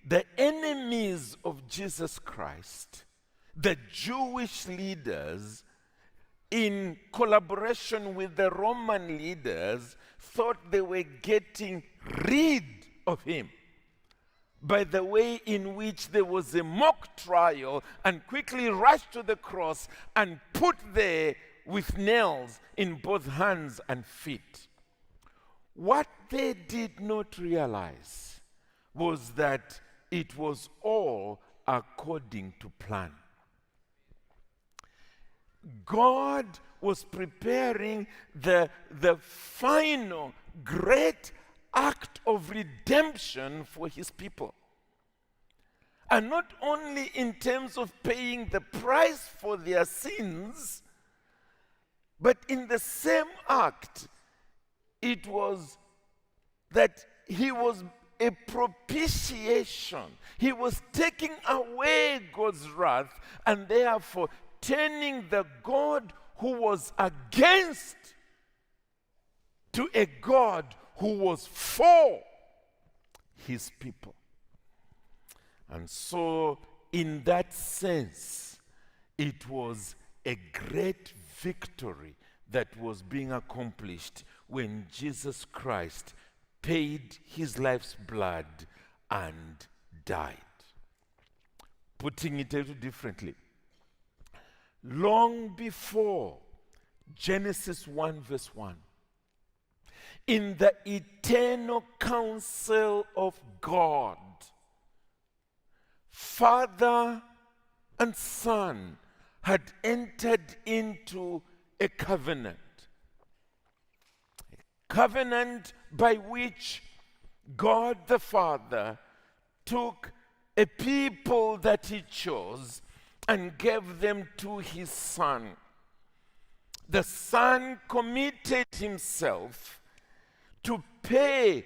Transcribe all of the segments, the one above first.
the enemies of Jesus Christ, the Jewish leaders, in collaboration with the Roman leaders, thought they were getting rid of him by the way in which there was a mock trial and quickly rushed to the cross and put there with nails in both hands and feet. What they did not realize was that it was all according to plan. God was preparing the final great act of redemption for his people. And not only in terms of paying the price for their sins, but in the same act, it was that he was a propitiation. He was taking away God's wrath and therefore turning the God who was against to a God who was for his people. And so, in that sense, it was a great victory that was being accomplished when Jesus Christ paid his life's blood and died. Putting it a little differently, long before Genesis 1 verse 1, in the eternal counsel of God, Father and Son had entered into a covenant by which God the Father took a people that he chose and gave them to his Son. The Son committed himself to pay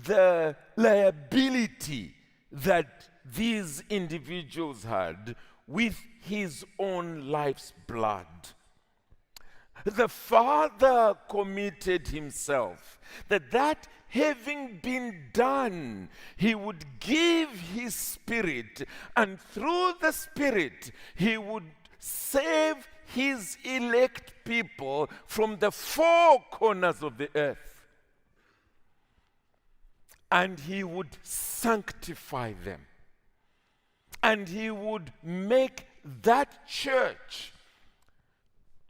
the liability that these individuals had with his own life's blood. The Father committed himself that having been done, he would give his Spirit, and through the Spirit he would save his elect people from the four corners of the earth. And he would sanctify them. And he would make that church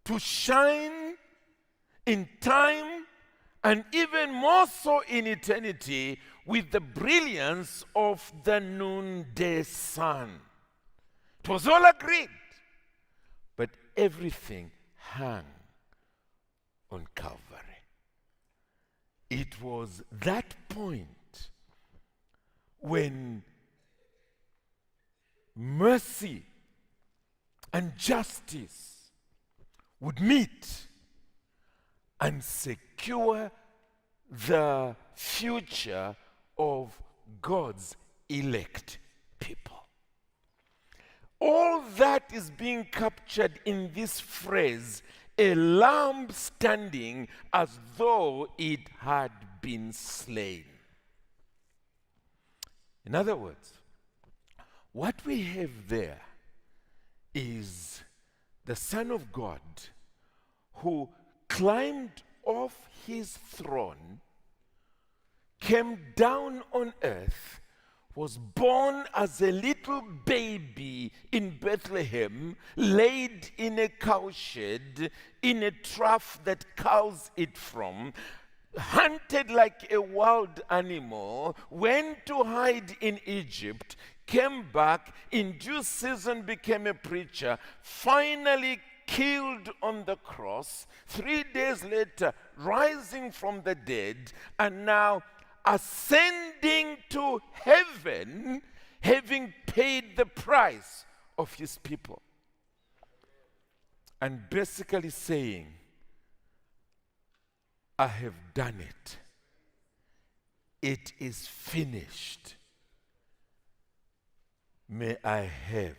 to shine in time and even more so in eternity with the brilliance of the noonday sun. It was all agreed, but everything hung on Calvary. It was that point when mercy and justice would meet and secure the future of God's elect people. All that is being captured in this phrase, a lamb standing as though it had been slain. In other words, what we have there is the Son of God who climbed off his throne, came down on earth, was born as a little baby in Bethlehem, laid in a cowshed, in a trough that cows eat from, hunted like a wild animal, went to hide in Egypt, came back, in due season became a preacher, finally killed on the cross, 3 days later rising from the dead, and now ascending to heaven, having paid the price of his people. And basically saying, I have done it. It is finished. May I have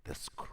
the scroll.